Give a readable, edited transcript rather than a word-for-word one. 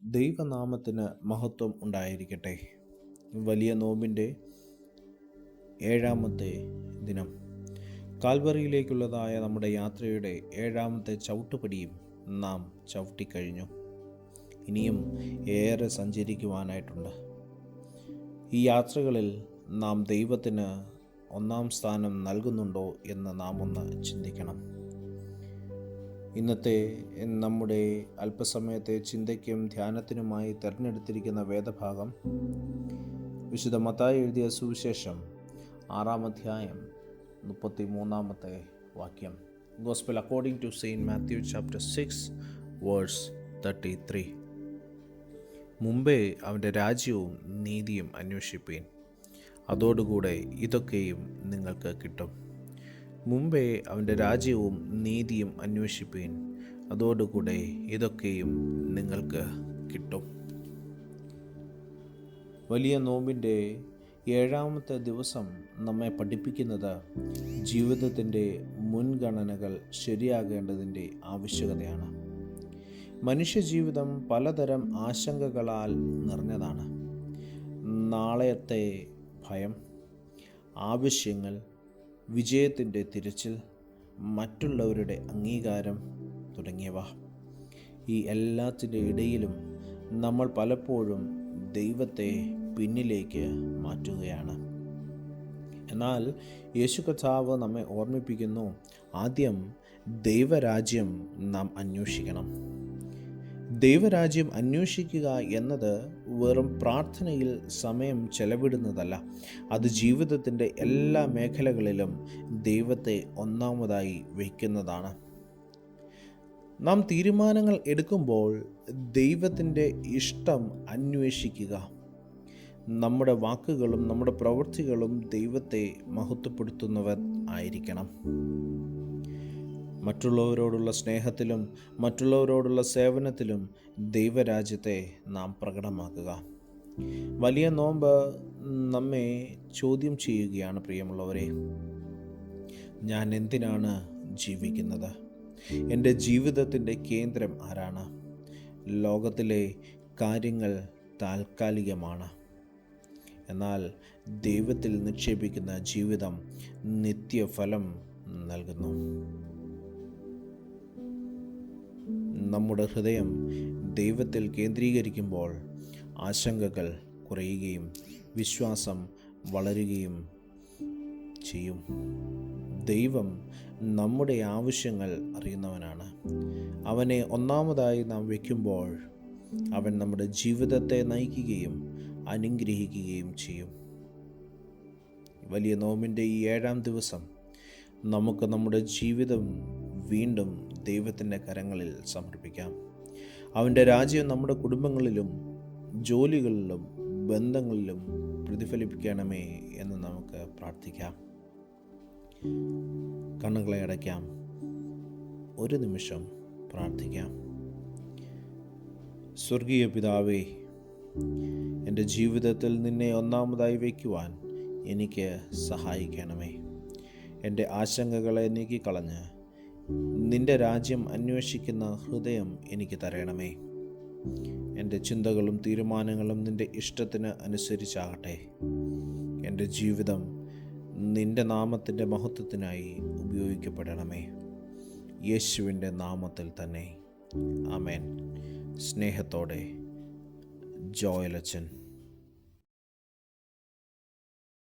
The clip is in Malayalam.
ദൈവനാമത്തിന് മഹത്വം ഉണ്ടായിരിക്കട്ടെ. വലിയ നോമ്പിൻ്റെ 7-ാമത്തെ ദിനം, കാൽവറിയിലേക്കുള്ളതായ നമ്മുടെ യാത്രയുടെ 7-ാമത്തെ ചവിട്ടുപടിയും നാം ചവിട്ടിക്കഴിഞ്ഞു. ഇനിയും ഏറെ സഞ്ചരിക്കുവാനായിട്ടുണ്ട്. ഈ യാത്രകളിൽ നാം ദൈവത്തിന് ഒന്നാം സ്ഥാനം നൽകുന്നുണ്ടോ എന്ന് നാം ഒന്ന് ചിന്തിക്കണം. ഇന്നത്തെ നമ്മുടെ അല്പസമയത്തെ ചിന്തയ്ക്കും ധ്യാനത്തിനുമായി തിരഞ്ഞെടുത്തിരിക്കുന്ന വേദഭാഗം വിശുദ്ധ മത്തായി എഴുതിയ സുവിശേഷം 6-ാം അധ്യായം 33-ാമത്തെ വാക്യം. Gospel according to Saint Matthew chapter 6 verse 33. മുമ്പേ അവൻ്റെ രാജ്യവും നീതിയും അന്വേഷിപ്പീൻ, അതോടുകൂടെ ഇതൊക്കെയും നിങ്ങൾക്ക് കിട്ടും. മുമ്പേ അവൻ്റെ രാജ്യവും നീതിയും അന്വേഷിപ്പീൻ, അതോടുകൂടെ ഇതൊക്കെയും നിങ്ങൾക്ക് കിട്ടും. വലിയ നോമ്പിൻ്റെ 7-ാമത്തെ ദിവസം നമ്മെ പഠിപ്പിക്കുന്നത് ജീവിതത്തിൻ്റെ മുൻഗണനകൾ ശരിയാകേണ്ടതിൻ്റെ ആവശ്യകതയാണ്. മനുഷ്യജീവിതം പലതരം ആശങ്കകളാൽ നിറഞ്ഞതാണ്. നാളത്തെ ഭയം, ആവശ്യങ്ങൾ, വിജയത്തിൻ്റെ തിരച്ചിൽ, മറ്റുള്ളവരുടെ അംഗീകാരം തുടങ്ങിയവ. ഈ എല്ലാത്തിൻ്റെ ഇടയിലും നമ്മൾ പലപ്പോഴും ദൈവത്തെ പിന്നിലേക്ക് മാറ്റുകയാണ്. എന്നാൽ യേശു കർത്താവ് നമ്മെ ഓർമ്മിപ്പിക്കുന്നു, ആദ്യം ദൈവരാജ്യം നാം അന്വേഷിക്കണം. ദൈവരാജ്യം അന്വേഷിക്കുക എന്നത് വെറും പ്രാർത്ഥനയിൽ സമയം ചെലവിടുന്നതല്ല. അത് ജീവിതത്തിൻ്റെ എല്ലാ മേഖലകളിലും ദൈവത്തെ ഒന്നാമതായി വയ്ക്കുന്നതാണ്. നാം തീരുമാനങ്ങൾ എടുക്കുമ്പോൾ ദൈവത്തിൻ്റെ ഇഷ്ടം അന്വേഷിക്കുക. നമ്മുടെ വാക്കുകളും നമ്മുടെ പ്രവൃത്തികളും ദൈവത്തെ മഹത്വപ്പെടുത്തുന്നവ ആയിരിക്കണം. മറ്റുള്ളവരോടുള്ള സ്നേഹത്തിലും മറ്റുള്ളവരോടുള്ള സേവനത്തിലും ദൈവരാജ്യത്തെ നാം പ്രകടമാക്കുക. വലിയ നോമ്പ് നമ്മെ ചോദ്യം ചെയ്യുകയാണ്, പ്രിയമുള്ളവരെ. ഞാൻ എന്തിനാണ് ജീവിക്കുന്നത്? എൻ്റെ ജീവിതത്തിൻ്റെ കേന്ദ്രം ആരാണ്? ലോകത്തിലെ കാര്യങ്ങൾ താൽക്കാലികമാണ്. എന്നാൽ ദൈവത്തിൽ നിക്ഷേപിക്കുന്ന ജീവിതം നിത്യഫലം നൽകുന്നു. നമ്മുടെ ഹൃദയം ദൈവത്തിൽ കേന്ദ്രീകരിക്കുമ്പോൾ ആശങ്കകൾ കുറയുകയും വിശ്വാസം വളരുകയും ചെയ്യും. ദൈവം നമ്മുടെ ആവശ്യങ്ങൾ അറിയുന്നവനാണ്. അവനെ ഒന്നാമതായി നാം വയ്ക്കുമ്പോൾ അവൻ നമ്മുടെ ജീവിതത്തെ നയിക്കുകയും അനുഗ്രഹിക്കുകയും ചെയ്യും. വലിയ നോമ്പിൻ്റെ ഈ 7-ാം ദിവസം നമുക്ക് നമ്മുടെ ജീവിതം വീണ്ടും ദൈവത്തിൻ്റെ കരങ്ങളിൽ സമർപ്പിക്കാം. അവൻ്റെ രാജ്യം നമ്മുടെ കുടുംബങ്ങളിലും ജോലികളിലും ബന്ധങ്ങളിലും പ്രതിഫലിപ്പിക്കണമേ എന്ന് നമുക്ക് പ്രാർത്ഥിക്കാം. കണ്ണുകളെ അടയ്ക്കാം, ഒരു നിമിഷം പ്രാർത്ഥിക്കാം. സ്വർഗീയ പിതാവേ, എൻ്റെ ജീവിതത്തിൽ നിന്നെ ഒന്നാമതായി വയ്ക്കുവാൻ എനിക്ക് സഹായിക്കണമേ. എൻ്റെ ആശങ്കകളെ നീക്കിക്കളഞ്ഞ് നിൻ്റെ രാജ്യം അന്വേഷിക്കുന്ന ഹൃദയം എനിക്ക് തരണമേ. എൻ്റെ ചിന്തകളും തീരുമാനങ്ങളും നിൻ്റെ ഇഷ്ടത്തിന് അനുസരിച്ചാകട്ടെ. എൻ്റെ ജീവിതം നിൻ്റെ നാമത്തിൻ്റെ മഹത്വത്തിനായി ഉപയോഗിക്കപ്പെടണമേ. യേശുവിൻ്റെ നാമത്തിൽ തന്നെ. ആമേൻ. സ്നേഹത്തോടെ, ജോയലച്ചൻ.